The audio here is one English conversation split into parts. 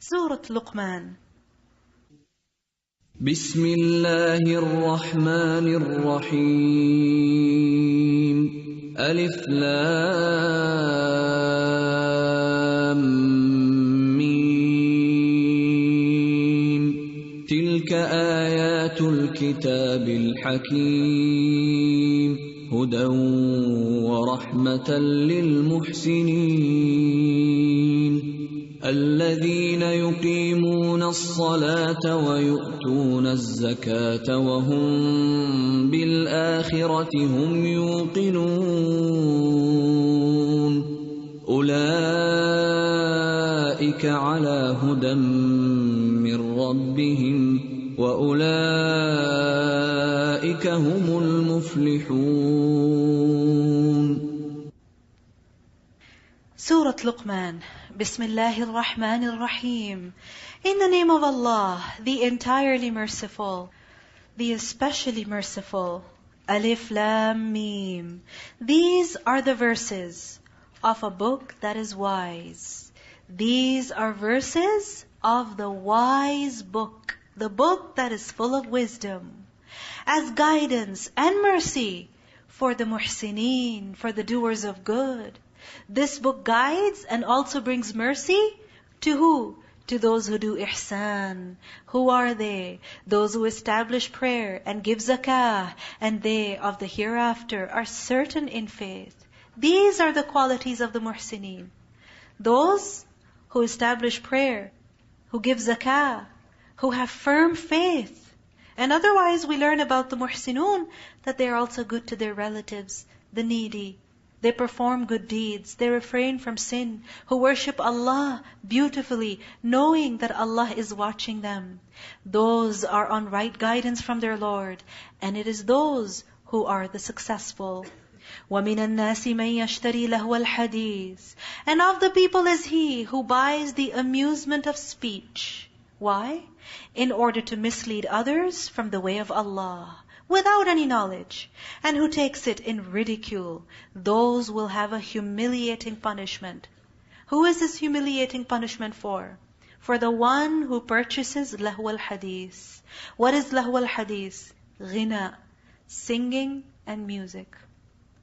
Surah Luqman. بسم الله الرحمن الرحيم ألف لام ميم تلك آيات الكتاب الحكيم هدى ورحمة للمحسنين الذين يقيمون الصلاة ويؤتون الزكاة وهم بالآخرة هم يوقنون أولئك على هدى من ربهم وأولئك هم المفلحون. Surah Luqman. Bismillahir Rahmanir Rahim. In the name of Allah, the entirely merciful, the especially merciful. Alif Lam Mim. These are the verses of a book that is wise. These are verses of the wise book, the book that is full of wisdom, as guidance and mercy for the muhsineen, for the doers of good. This book guides and also brings mercy to who? To those who do ihsan. Who are they? Those who establish prayer and give zakah, and they of the hereafter are certain in faith. These are the qualities of the muhsineen. Those who establish prayer, who give zakah, who have firm faith. And otherwise we learn about the muhsinun that they are also good to their relatives, the needy. They perform good deeds, they refrain from sin, who worship Allah beautifully, knowing that Allah is watching them. Those are on right guidance from their Lord, and it is those who are the successful. وَمِنَ النَّاسِ مَن يَشْتَرِي لَهْوَ الْحَدِيثِ. And of the people is he who buys the amusement of speech. Why? In order to mislead others from the way of Allah, without any knowledge, and who takes it in ridicule. Those will have a humiliating punishment. Who is this humiliating punishment for? For the one who purchases lahw al-hadith. What is lahw al-hadith? Ghina, singing and music.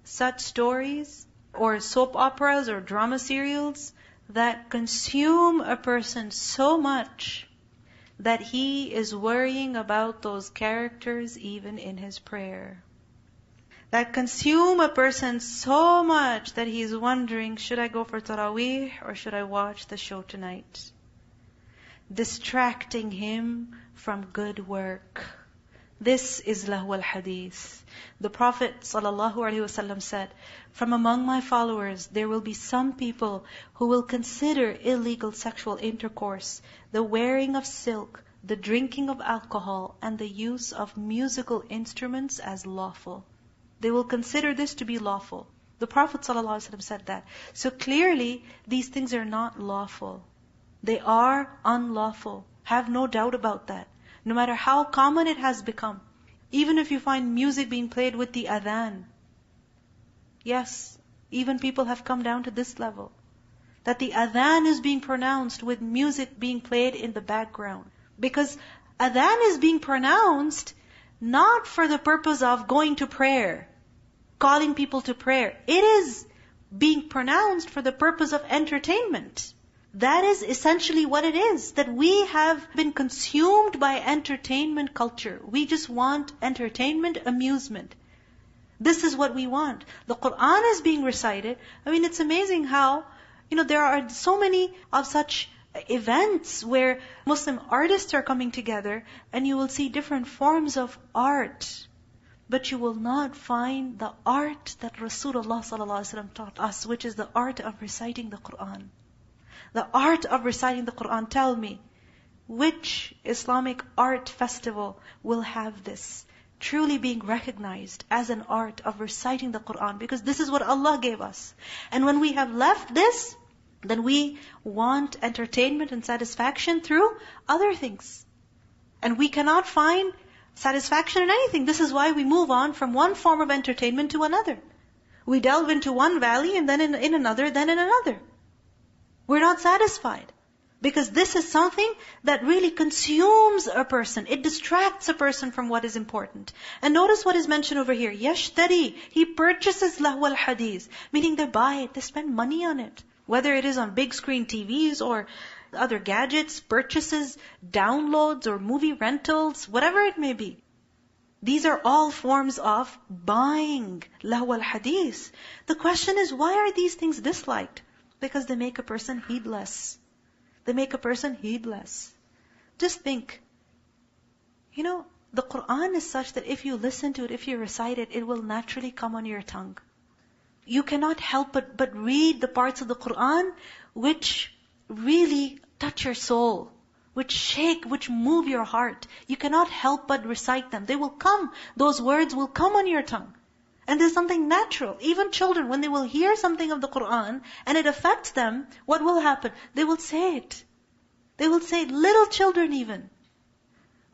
Such stories, or soap operas, or drama serials, that consume a person so much that he is worrying about those characters even in his prayer. That consume a person so much that he is wondering, should I go for Taraweeh or should I watch the show tonight? Distracting him from good work. This is lahw al-hadith. The Prophet ﷺ said, from among my followers, there will be some people who will consider illegal sexual intercourse, the wearing of silk, the drinking of alcohol, and the use of musical instruments as lawful. They will consider this to be lawful. The Prophet ﷺ said that. So clearly, these things are not lawful. They are unlawful. Have no doubt about that. No matter how common it has become. Even if you find music being played with the adhan. Yes, even people have come down to this level. That the adhan is being pronounced with music being played in the background. Because adhan is being pronounced not for the purpose of going to prayer, calling people to prayer. It is being pronounced for the purpose of entertainment. That is essentially what it is. That we have been consumed by entertainment culture. We just want entertainment, amusement. This is what we want. The Qur'an is being recited. I mean, it's amazing how, there are so many of such events where Muslim artists are coming together, and you will see different forms of art. But you will not find the art that Rasulullah ﷺ taught us, which is the art of reciting the Qur'an. The art of reciting the Qur'an. Tell me, which Islamic art festival will have this truly being recognized as an art of reciting the Qur'an? Because this is what Allah gave us. And when we have left this, then we want entertainment and satisfaction through other things. And we cannot find satisfaction in anything. This is why we move on from one form of entertainment to another. We delve into one valley and then in another, then in another. We're not satisfied. Because this is something that really consumes a person. It distracts a person from what is important. And notice what is mentioned over here. Yashtari, he purchases lahwal hadith. Meaning they buy it, they spend money on it. Whether it is on big screen TVs or other gadgets, purchases, downloads or movie rentals, whatever it may be. These are all forms of buying lahwal hadith. The question is, why are these things disliked? Because they make a person heedless. They make a person heedless. Just think, the Qur'an is such that if you listen to it, if you recite it, it will naturally come on your tongue. You cannot help but read the parts of the Qur'an which really touch your soul, which shake, which move your heart. You cannot help but recite them. They will come. Those words will come on your tongue. And there's something natural. Even children, when they will hear something of the Qur'an and it affects them, what will happen? They will say it. They will say it. Little children even.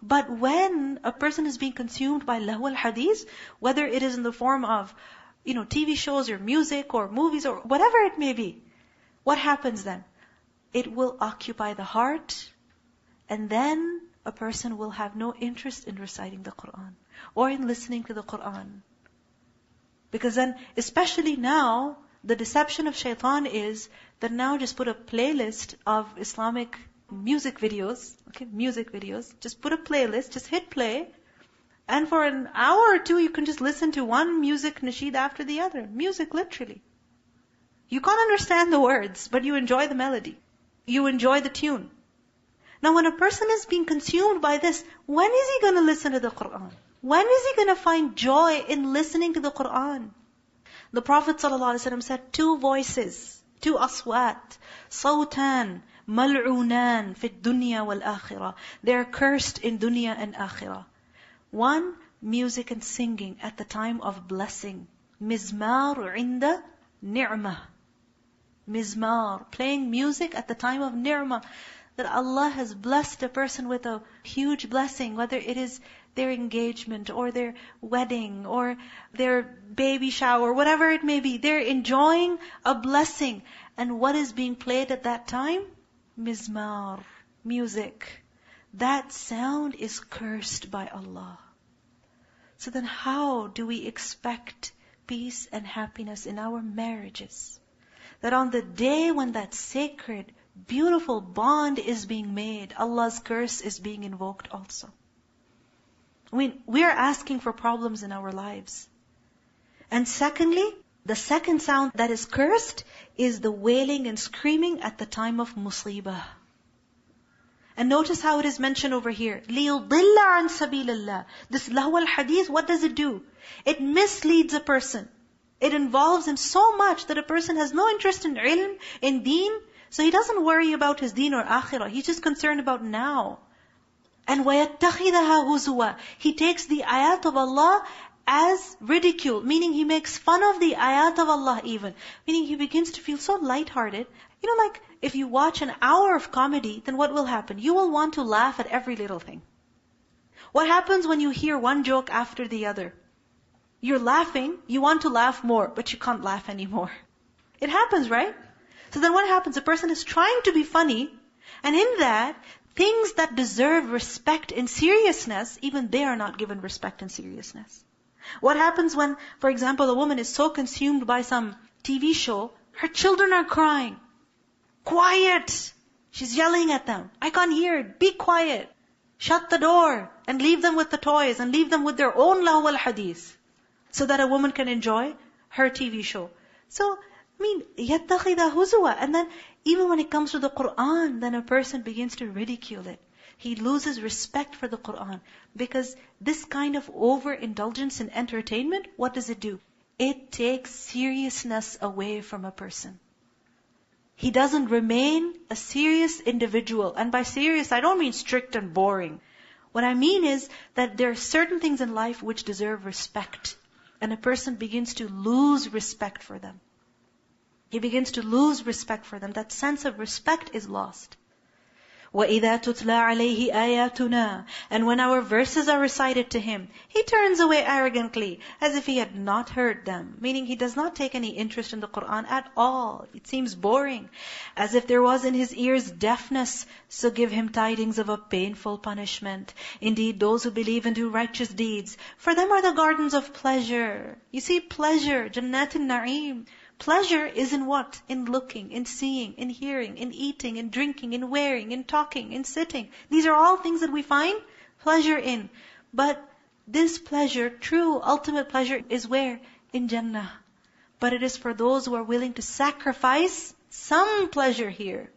But when a person is being consumed by lahwal hadith, whether it is in the form of, TV shows or music or movies or whatever it may be, what happens then? It will occupy the heart, and then a person will have no interest in reciting the Qur'an or in listening to the Qur'an. Because then, especially now, the deception of shaitan is that now just put a playlist of Islamic music videos, just put a playlist, just hit play, and for an hour or two you can just listen to one music nasheed after the other. Music, literally. You can't understand the words, but you enjoy the melody. You enjoy the tune. Now when a person is being consumed by this, when is he going to listen to the Qur'an? When is he going to find joy in listening to the Qur'an? The Prophet ﷺ said, 2 voices, 2 aswat, sawtan, mal'unan fi dunya wal akhirah. They are cursed in dunya and akhirah. 1, music and singing at the time of blessing. Mizmar inda ni'mah. Mizmar, playing music at the time of ni'mah. That Allah has blessed a person with a huge blessing, whether it is their engagement or their wedding or their baby shower, whatever it may be. They're enjoying a blessing. And what is being played at that time? Mizmar, music. That sound is cursed by Allah. So then how do we expect peace and happiness in our marriages? That on the day when that sacred, beautiful bond is being made, Allah's curse is being invoked also. We are asking for problems in our lives. And secondly, the second sound that is cursed is the wailing and screaming at the time of musibah. And notice how it is mentioned over here. لِيُضِلَّ عَنْ سَبِيلِ اللَّهِ. This lahwal hadith, what does it do? It misleads a person. It involves him so much that a person has no interest in ilm, in deen. So he doesn't worry about his deen or akhirah. He's just concerned about now. And وَيَتَّخِذَهَا هُزُوًا. He takes the ayat of Allah as ridicule. Meaning he makes fun of the ayat of Allah even. Meaning he begins to feel so lighthearted. Like if you watch an hour of comedy, then what will happen? You will want to laugh at every little thing. What happens when you hear one joke after the other? You're laughing, you want to laugh more, but you can't laugh anymore. It happens, right? So then what happens? A person is trying to be funny, and in that, things that deserve respect and seriousness, even they are not given respect and seriousness. What happens when, for example, a woman is so consumed by some TV show, her children are crying. Quiet! She's yelling at them. I can't hear it. Be quiet. Shut the door and leave them with the toys and leave them with their own lahwal hadith, so that a woman can enjoy her TV show. So, يَتَّخِذَ هُزُوًا. And then, even when it comes to the Qur'an, then a person begins to ridicule it. He loses respect for the Qur'an. Because this kind of overindulgence in entertainment, what does it do? It takes seriousness away from a person. He doesn't remain a serious individual. And by serious, I don't mean strict and boring. What I mean is that there are certain things in life which deserve respect. And a person begins to lose respect for them. He begins to lose respect for them. That sense of respect is lost. وَإِذَا تُتْلَى عَلَيْهِ آيَاتُنَا, and when our verses are recited to him, he turns away arrogantly, as if he had not heard them. Meaning he does not take any interest in the Qur'an at all. It seems boring, as if there was in his ears deafness. So give him tidings of a painful punishment. Indeed, those who believe and do righteous deeds, for them are the gardens of pleasure. You see, pleasure, Jannatin Na'im. Pleasure is in what? In looking, in seeing, in hearing, in eating, in drinking, in wearing, in talking, in sitting. These are all things that we find pleasure in. But this pleasure, true ultimate pleasure, is where? In Jannah. But it is for those who are willing to sacrifice some pleasure here,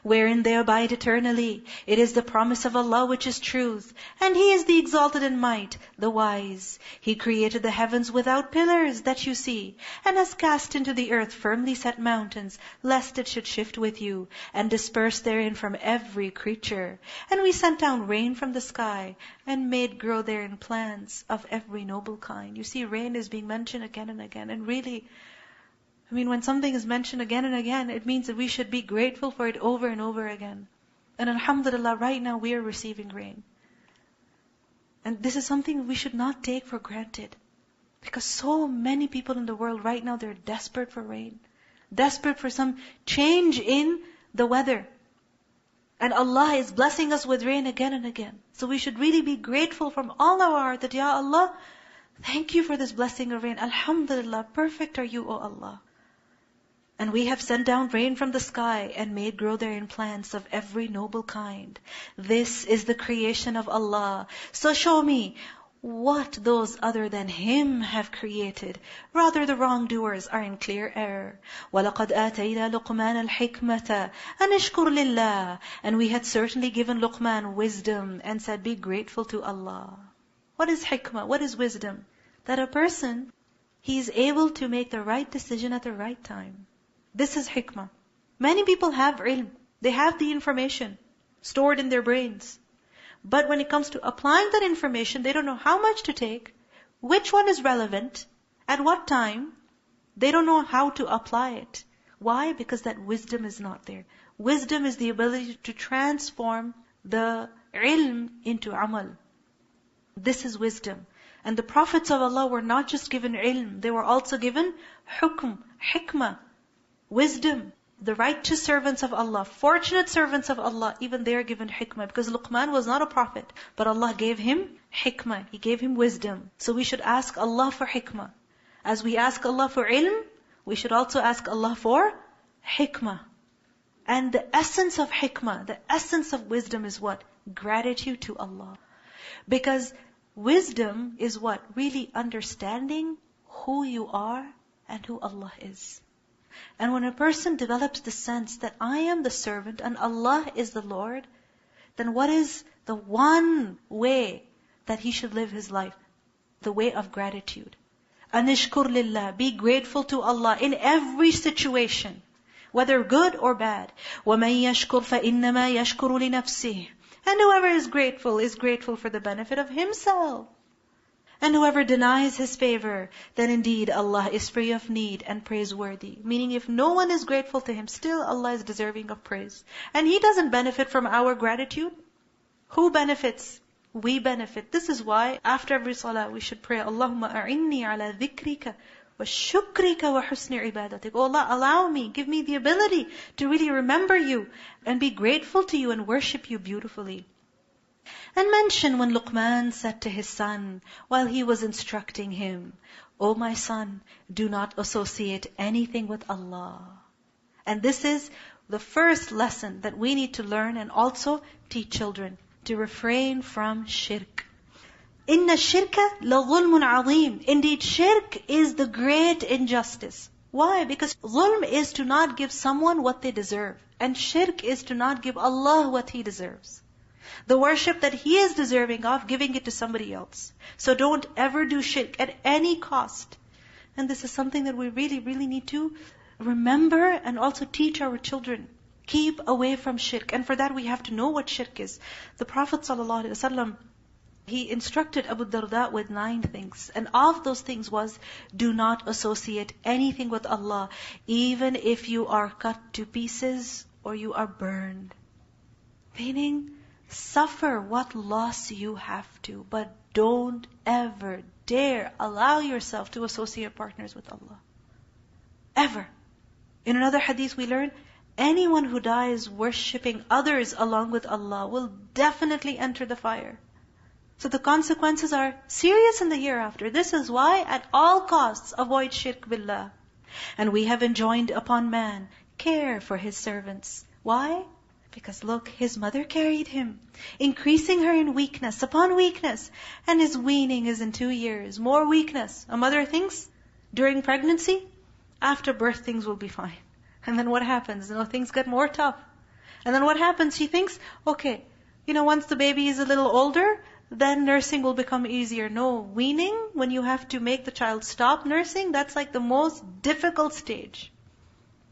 wherein they abide eternally. It is the promise of Allah which is truth, and He is the exalted in might, the wise. He created the heavens without pillars that you see, and has cast into the earth firmly set mountains, lest it should shift with you, and disperse therein from every creature. And we sent down rain from the sky, and made grow therein plants of every noble kind. You see, rain is being mentioned again and again, and really, when something is mentioned again and again, it means that we should be grateful for it over and over again. And alhamdulillah, right now we are receiving rain. And this is something we should not take for granted. Because so many people in the world right now, they're desperate for rain. Desperate for some change in the weather. And Allah is blessing us with rain again and again. So we should really be grateful from all our heart that, Ya Allah, thank you for this blessing of rain. Alhamdulillah, perfect are you, O Allah. And we have sent down rain from the sky and made grow therein plants of every noble kind. This is the creation of Allah. So show me what those other than Him have created. Rather, the wrongdoers are in clear error. وَلَقَدْ آتَيْنَا لُقْمَانَ الْحِكْمَةَ أَنِ اشْكُرْ لِلَّهِ. And we had certainly given Luqman wisdom and said, be grateful to Allah. What is hikmah? What is wisdom? That a person, he is able to make the right decision at the right time. This is hikmah. Many people have ilm. They have the information stored in their brains. But when it comes to applying that information, they don't know how much to take, which one is relevant, at what time. They don't know how to apply it. Why? Because that wisdom is not there. Wisdom is the ability to transform the ilm into amal. This is wisdom. And the prophets of Allah were not just given ilm, they were also given hukm, hikmah, wisdom. The righteous servants of Allah, fortunate servants of Allah, even they are given hikmah. Because Luqman was not a prophet, but Allah gave him hikmah. He gave him wisdom. So we should ask Allah for hikmah. As we ask Allah for ilm, we should also ask Allah for hikmah. And the essence of hikmah, the essence of wisdom is what? Gratitude to Allah. Because wisdom is what? Really understanding who you are and who Allah is. And when a person develops the sense that I am the servant and Allah is the Lord, then what is the one way that he should live his life? The way of gratitude. Anishkur lillah, be grateful to Allah in every situation, whether good or bad. وَمَن يَشْكُرْ فَإِنَّمَا يَشْكُرُ لِنَفْسِهِ. And whoever is grateful for the benefit of himself. And whoever denies His favor, then indeed Allah is free of need and praiseworthy. Meaning if no one is grateful to Him, still Allah is deserving of praise. And He doesn't benefit from our gratitude. Who benefits? We benefit. This is why after every salah we should pray, Allahumma a'inni ala dhikrika wa shukrika wa husni ibadatik. Oh Allah, allow me, give me the ability to really remember You and be grateful to You and worship You beautifully. And mention when Luqman said to his son, while he was instructing him, O my son, do not associate anything with Allah. And this is the first lesson that we need to learn and also teach children, to refrain from shirk. Inna shirka la dhulmun azim. Indeed, shirk is the great injustice. Why? Because dhulm is to not give someone what they deserve. And shirk is to not give Allah what He deserves. The worship that He is deserving of, giving it to somebody else. So don't ever do shirk at any cost. And this is something that we really, really need to remember and also teach our children. Keep away from shirk. And for that we have to know what shirk is. The Prophet ﷺ, he instructed Abu Darda with 9 things. And of those things was, do not associate anything with Allah, even if you are cut to pieces or you are burned. Meaning, suffer what loss you have to, but don't ever dare allow yourself to associate partners with Allah. Ever. In another hadith we learn, anyone who dies worshipping others along with Allah will definitely enter the fire. So the consequences are serious in the hereafter. This is why at all costs avoid shirk billah. And we have enjoined upon man care for his servants. Why? Because look, his mother carried him, increasing her in weakness upon weakness. And his weaning is in 2 years. More weakness. A mother thinks during pregnancy, after birth things will be fine. And then what happens? Things get more tough. And then what happens? She thinks, okay, once the baby is a little older, then nursing will become easier. No, weaning, when you have to make the child stop nursing, that's like the most difficult stage.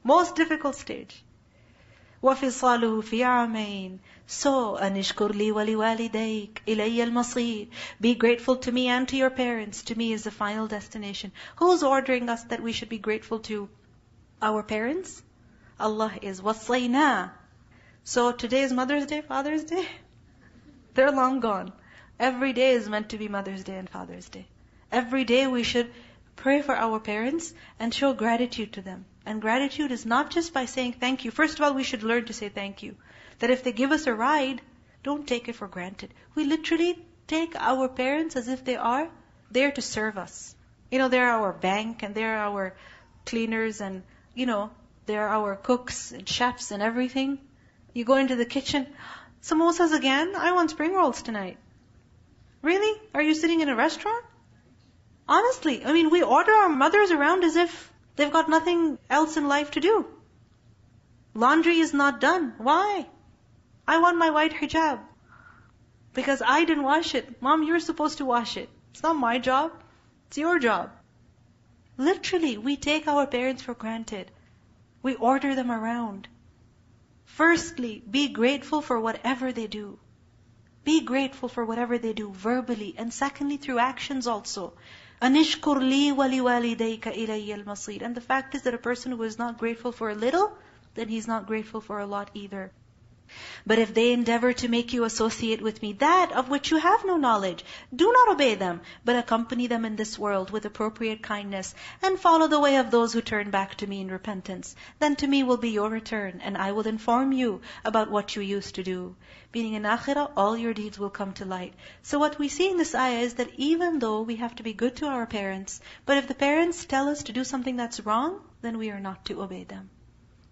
Most difficult stage. وَفِصَالُهُ فِي عَامَيْنِ. So, أَنِشْكُرْ لِي وَلِوَالِدَيْكَ إِلَيَّ الْمَصِيرِ. Be grateful to me and to your parents. To me is the final destination. Who's ordering us that we should be grateful to our parents? Allah is. وَصَّيْنَا. So today is Mother's Day, Father's Day? They're long gone. Every day is meant to be Mother's Day and Father's Day. Every day we should pray for our parents and show gratitude to them. And gratitude is not just by saying thank you. First of all, we should learn to say thank you. That if they give us a ride, don't take it for granted. We literally take our parents as if they are there to serve us. They're our bank and they're our cleaners and, they're our cooks and chefs and everything. You go into the kitchen, samosas again? I want spring rolls tonight. Really? Are you sitting in a restaurant? Honestly, we order our mothers around as if they've got nothing else in life to do. Laundry is not done. Why? I want my white hijab. Because I didn't wash it. Mom, you're supposed to wash it. It's not my job. It's your job. Literally, we take our parents for granted. We order them around. Firstly, be grateful for whatever they do. Be grateful for whatever they do verbally. And secondly, through actions also. أَنِشْكُرْ لِي وَلِوَالِدَيْكَ إِلَيَّ الْمَصِيرِ. And the fact is that a person who is not grateful for a little, then he's not grateful for a lot either. But if they endeavor to make you associate with me that of which you have no knowledge, do not obey them, but accompany them in this world with appropriate kindness, and follow the way of those who turn back to me in repentance. Then to me will be your return, and I will inform you about what you used to do. Meaning in akhirah, all your deeds will come to light. So what we see in this ayah is that even though we have to be good to our parents, but if the parents tell us to do something that's wrong, then we are not to obey them.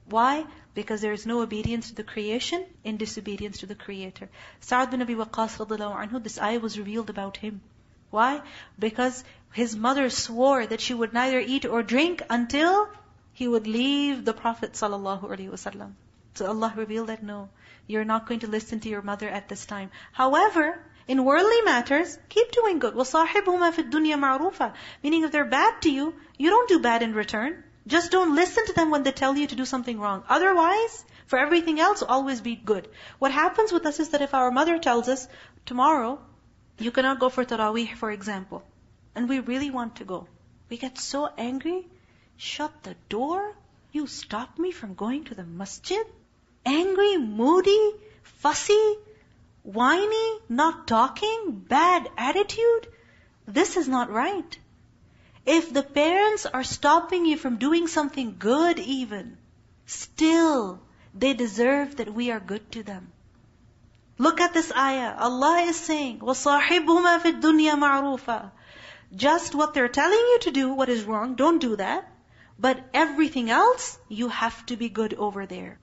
Why? Because there is no obedience to the creation in disobedience to the Creator. Sa'ad bin Abi Waqqas radhiyallahu anhu, this ayah was revealed about him. Why? Because his mother swore that she would neither eat or drink until he would leave the Prophet sallallahu alaihi wasallam. So Allah revealed that no, you're not going to listen to your mother at this time. However, in worldly matters, keep doing good. وَصَاحِبْهُمَا فِي الدُّنْيَا مَعْرُوفًا. Meaning if they're bad to you, you don't do bad in return. Just don't listen to them when they tell you to do something wrong. Otherwise, for everything else, always be good. What happens with us is that if our mother tells us, tomorrow, you cannot go for Taraweeh, for example, and we really want to go, we get so angry, shut the door, you stop me from going to the masjid? Angry, moody, fussy, whiny, not talking, bad attitude? This is not right. If the parents are stopping you from doing something good even, still, they deserve that we are good to them. Look at this ayah. Allah is saying, وَصَاحِبْهُمَا فِي الدُّنْيَا مَعْرُوفًا. Just what they're telling you to do, what is wrong, don't do that. But everything else, you have to be good over there.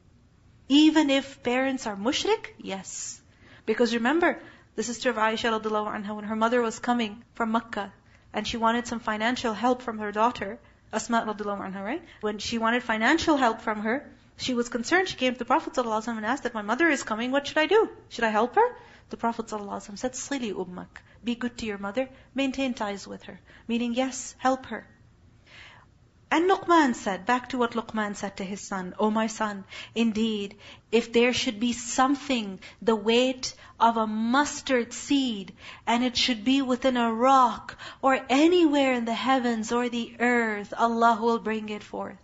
Even if parents are mushrik, yes. Because remember, the sister of Aisha radhiyallahu anha, when her mother was coming from Makkah, and she wanted some financial help from her daughter, Asma radhiyallahu anha, right? When she wanted financial help from her, she was concerned. She came to the Prophet ﷺ and asked that my mother is coming, what should I do? Should I help her? The Prophet ﷺ said, Sili ummak. Be good to your mother, maintain ties with her. Meaning, yes, help her. And Luqman said, back to what Luqman said to his son, O my son, indeed, if there should be something the weight of a mustard seed, and it should be within a rock, or anywhere in the heavens or the earth, Allah will bring it forth.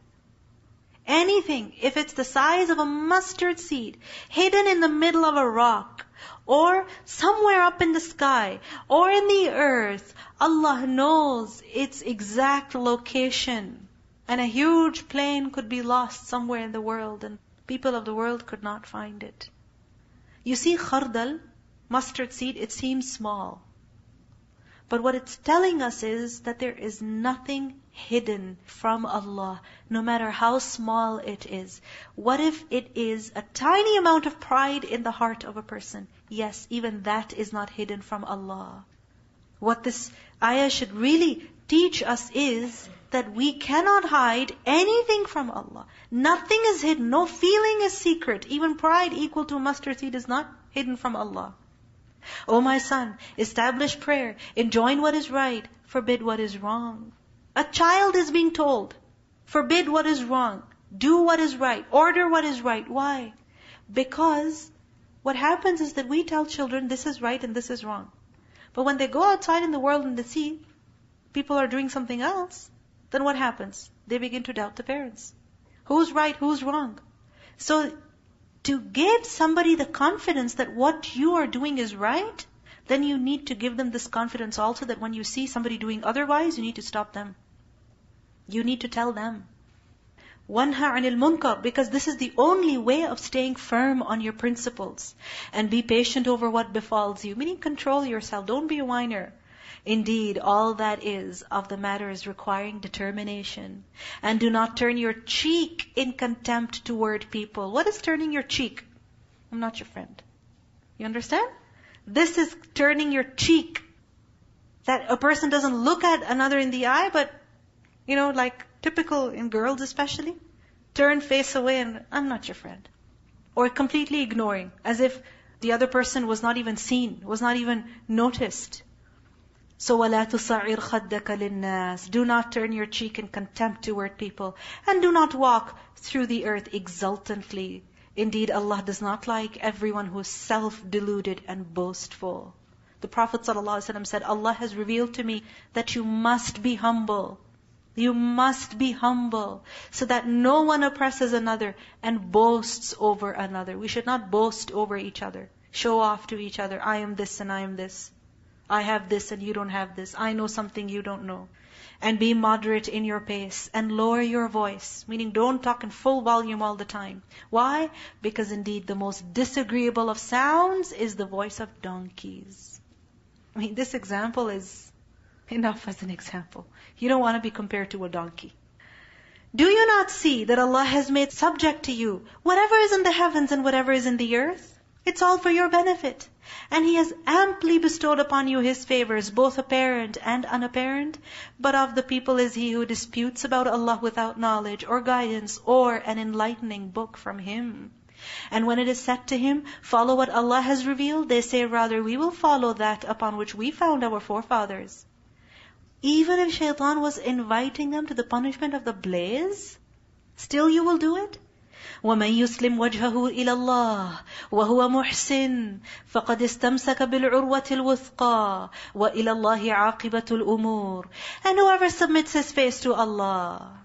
anything, if it's the size of a mustard seed, hidden in the middle of a rock, or somewhere up in the sky, or in the earth, Allah knows its exact location. And a huge plane could be lost somewhere in the world, and people of the world could not find it. You see, khardal, mustard seed, it seems small. But what it's telling us is that there is nothing hidden from Allah, no matter how small it is. What if it is a tiny amount of pride in the heart of a person? Yes, even that is not hidden from Allah. What this ayah should really teach us is that we cannot hide anything from Allah. Nothing is hidden. No feeling is secret. Even pride equal to a mustard seed is not hidden from Allah. O my son, establish prayer, enjoin what is right, forbid what is wrong. A child is being told, forbid what is wrong, do what is right, order what is right. Why? Because what happens is that we tell children this is right and this is wrong. But when they go outside in the world and they see people are doing something else, then what happens? They begin to doubt the parents. Who's right, who's wrong? So, to give somebody the confidence that what you are doing is right, then you need to give them this confidence also that when you see somebody doing otherwise, you need to stop them. You need to tell them. وَانْهَ عَنِ الْمُنْكَرِ, because this is the only way of staying firm on your principles. And be patient over what befalls you. Meaning control yourself, don't be a whiner. Indeed, all that is of the matter is requiring determination. And do not turn your cheek in contempt toward people. What is turning your cheek? I'm not your friend. You understand? This is turning your cheek. That a person doesn't look at another in the eye, but, like typical in girls especially, turn face away and, I'm not your friend. Or completely ignoring, as if the other person was not even seen, was not even noticed. So, وَلَا تُصَعِّرْ خَدَّكَ لِلنَّاسِ. Do not turn your cheek in contempt toward people. And do not walk through the earth exultantly. Indeed, Allah does not like everyone who is self-deluded and boastful. The Prophet ﷺ said, Allah has revealed to me that you must be humble. You must be humble, so that no one oppresses another and boasts over another. We should not boast over each other. Show off to each other. I am this and I am this. I have this and you don't have this. I know something you don't know. And be moderate in your pace and lower your voice. Meaning don't talk in full volume all the time. Why? Because indeed the most disagreeable of sounds is the voice of donkeys. This example is enough as an example. You don't want to be compared to a donkey. Do you not see that Allah has made subject to you whatever is in the heavens and whatever is in the earth? It's all for your benefit. And He has amply bestowed upon you His favors, both apparent and unapparent. But of the people is he who disputes about Allah without knowledge or guidance or an enlightening book from Him. And when it is said to him, follow what Allah has revealed, they say rather, we will follow that upon which we found our forefathers. Even if shaitan was inviting them to the punishment of the blaze, still you will do it? وَمَنْ يُسْلِمْ وَجْهَهُ إِلَى اللَّهِ وَهُوَ مُحْسِنٌ فَقَدْ اسْتَمْسَكَ بِالْعُرْوَةِ الْوُثْقَى وَإِلَى اللَّهِ عَاقِبَةُ الْأُمُورِ. And whoever submits his face to Allah,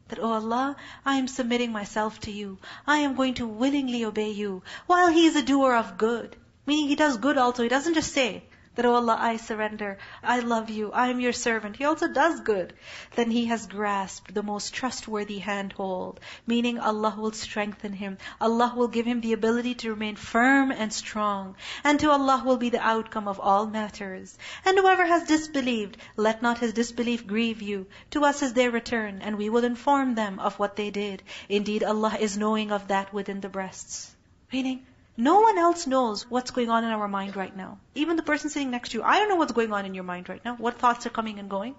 that, oh Allah, I am submitting myself to you. I am going to willingly obey you, while he is a doer of good. Meaning he does good also. He doesn't just say that, oh Allah, I surrender, I love you, I am your servant. He also does good. Then he has grasped the most trustworthy handhold. Meaning Allah will strengthen him. Allah will give him the ability to remain firm and strong. And to Allah will be the outcome of all matters. And whoever has disbelieved, let not his disbelief grieve you. To us is their return, and we will inform them of what they did. Indeed, Allah is knowing of that within the breasts. Meaning, no one else knows what's going on in our mind right now. Even the person sitting next to you, I don't know what's going on in your mind right now. What thoughts are coming and going?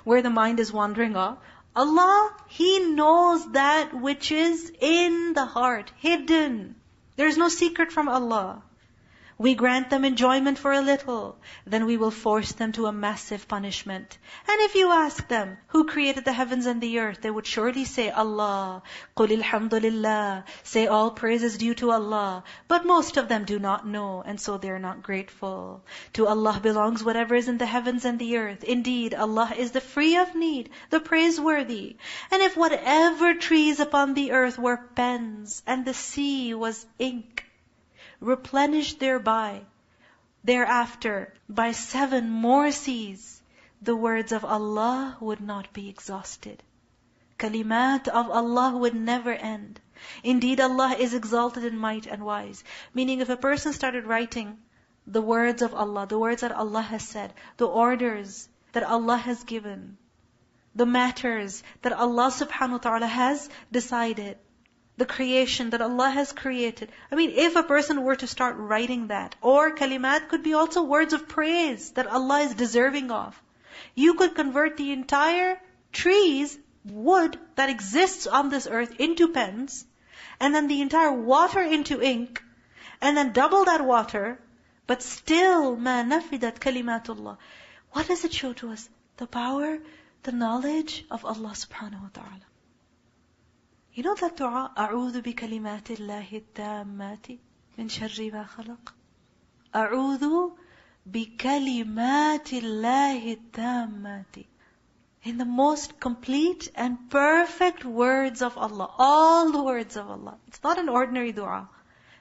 Where the mind is wandering off. Allah, He knows that which is in the heart, hidden. There is no secret from Allah. We grant them enjoyment for a little, then we will force them to a massive punishment. And if you ask them, who created the heavens and the earth, they would surely say, Allah. قُلِ الْحَمْدُ لِلَّهِ. Say all praise is due to Allah. But most of them do not know, and so they are not grateful. To Allah belongs whatever is in the heavens and the earth. Indeed, Allah is the free of need, the praiseworthy. And if whatever trees upon the earth were pens, and the sea was ink, replenished thereby, thereafter, by 7 more seas, the words of Allah would not be exhausted. Kalimat of Allah would never end. Indeed, Allah is exalted in might and wise. Meaning, if a person started writing the words of Allah, the words that Allah has said, the orders that Allah has given, the matters that Allah subhanahu wa ta'ala has decided, the creation that Allah has created. I mean, if a person were to start writing that, or kalimat could be also words of praise that Allah is deserving of. You could convert the entire trees, wood that exists on this earth into pens, and then the entire water into ink, and then double that water, but still, مَا نَفِدَتْ كَلِمَاتُ اللَّهِ. What does it show to us? The power, the knowledge of Allah subhanahu wa ta'ala. You know that dua, أعوذ بكلمات الله التامات من شر ما خلق. أعوذ بكلمات الله التامات. In the most complete and perfect words of Allah. All the words of Allah. It's not an ordinary dua.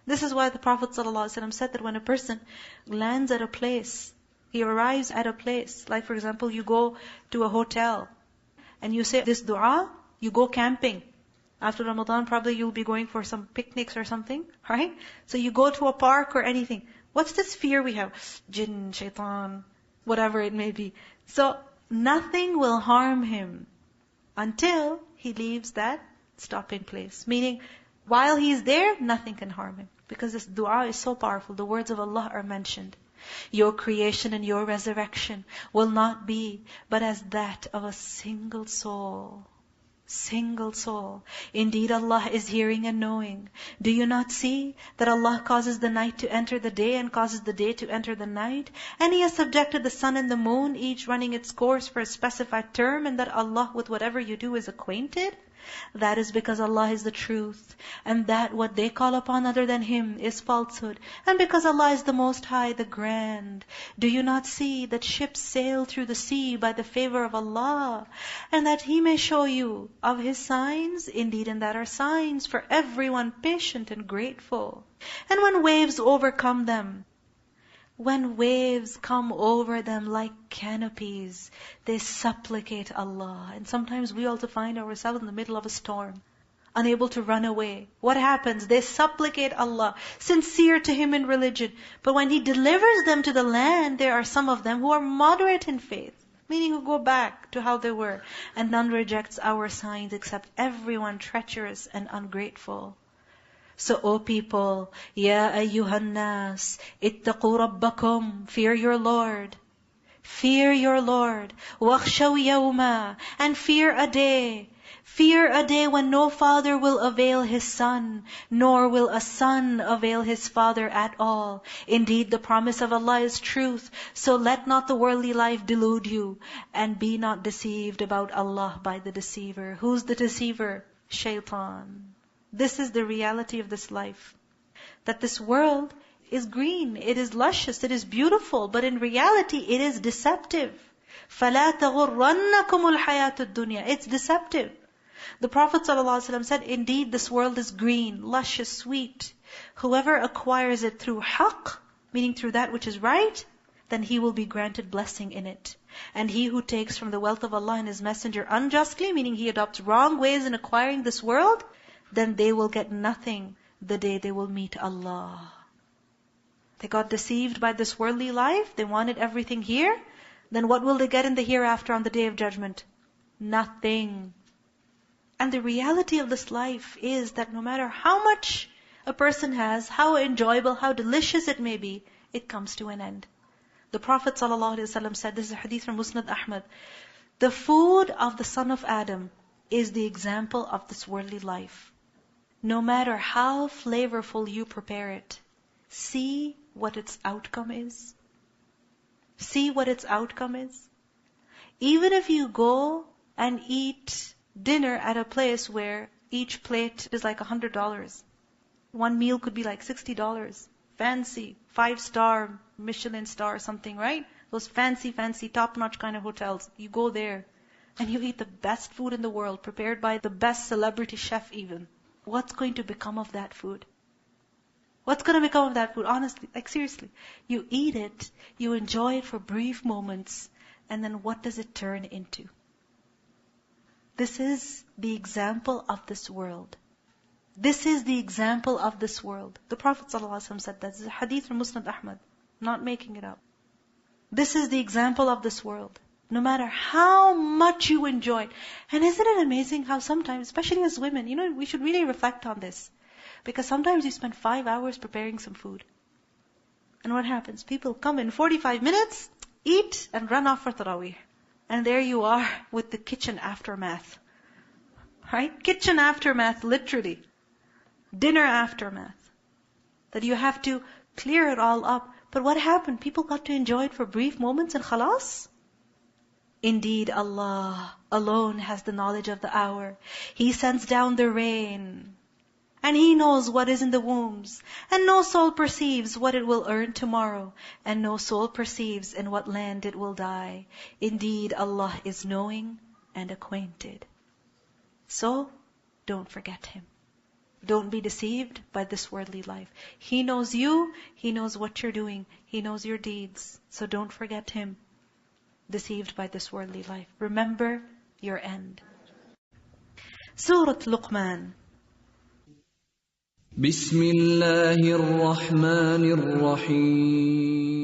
This is why the Prophet ﷺ said that when a person lands at a place, he arrives at a place, like for example, you go to a hotel, and you say this dua, you go camping. After Ramadan, probably you'll be going for some picnics or something, right? So you go to a park or anything. What's this fear we have? Jinn, shaitan, whatever it may be. So nothing will harm him until he leaves that stopping place. Meaning, while he's there, nothing can harm him. Because this dua is so powerful. The words of Allah are mentioned. Your creation and your resurrection will not be but as that of a single soul. Single soul. Indeed, Allah is hearing and knowing. Do you not see that Allah causes the night to enter the day and causes the day to enter the night? And He has subjected the sun and the moon, each running its course for a specified term, and that Allah with whatever you do is acquainted? That is because Allah is the truth, and that what they call upon other than Him is falsehood. And because Allah is the Most High, the Grand. Do you not see that ships sail through the sea by the favor of Allah, and that He may show you of His signs? Indeed, and that are signs for everyone patient and grateful. And when waves overcome them, when waves come over them like canopies, they supplicate Allah. And sometimes we also find ourselves in the middle of a storm, unable to run away. What happens? They supplicate Allah, sincere to Him in religion. But when He delivers them to the land, there are some of them who are moderate in faith, meaning who go back to how they were. And none rejects our signs except everyone treacherous and ungrateful. So, O people, Ya ayyuhan nas, ittaqu rabbakum, fear your Lord. Fear your Lord. Wakhshaw yawma, and fear a day. Fear a day when no father will avail his son, nor will a son avail his father at all. Indeed, the promise of Allah is truth. So let not the worldly life delude you, and be not deceived about Allah by the deceiver. Who's the deceiver? Shaitan. This is the reality of this life. That this world is green, it is luscious, it is beautiful, but in reality it is deceptive. فَلَا تَغُرَّنَّكُمُ الْحَيَاةُ الدُّنْيَا. It's deceptive. The Prophet ﷺ said, indeed this world is green, luscious, sweet. Whoever acquires it through haqq, meaning through that which is right, then he will be granted blessing in it. And he who takes from the wealth of Allah and His Messenger unjustly, meaning he adopts wrong ways in acquiring this world, then they will get nothing the day they will meet Allah. They got deceived by this worldly life. They wanted everything here. Then what will they get in the hereafter on the Day of Judgment? Nothing. And the reality of this life is that no matter how much a person has, how enjoyable, how delicious it may be, it comes to an end. The Prophet ﷺ said, this is a hadith from Musnad Ahmad, the food of the son of Adam is the example of this worldly life. No matter how flavorful you prepare it, see what its outcome is. See what its outcome is. Even if you go and eat dinner at a place where each plate is like $100, one meal could be like $60. Fancy, 5-star, Michelin star something, right? Those fancy, top-notch kind of hotels. You go there and you eat the best food in the world, prepared by the best celebrity chef even. What's going to become of that food? What's going to become of that food? Honestly, like seriously. You eat it, you enjoy it for brief moments, and then what does it turn into? This is the example of this world. This is the example of this world. The Prophet ﷺ said that. This is a hadith from Musnad Ahmad. I'm not making it up. This is the example of this world. No matter how much you enjoy it. And isn't it amazing how sometimes, especially as women, we should really reflect on this. Because sometimes you spend 5 hours preparing some food. And what happens? People come in 45 minutes, eat, and run off for Taraweeh. And there you are with the kitchen aftermath. Right? Kitchen aftermath, literally. Dinner aftermath. That you have to clear it all up. But what happened? People got to enjoy it for brief moments and khalas? Indeed, Allah alone has the knowledge of the hour. He sends down the rain. And He knows what is in the wombs. And no soul perceives what it will earn tomorrow. And no soul perceives in what land it will die. Indeed, Allah is knowing and acquainted. So, don't forget Him. Don't be deceived by this worldly life. He knows you. He knows what you're doing. He knows your deeds. So don't forget Him. Deceived by this worldly life. Remember your end. Surah Luqman. بسم الله الرحمن الرحيم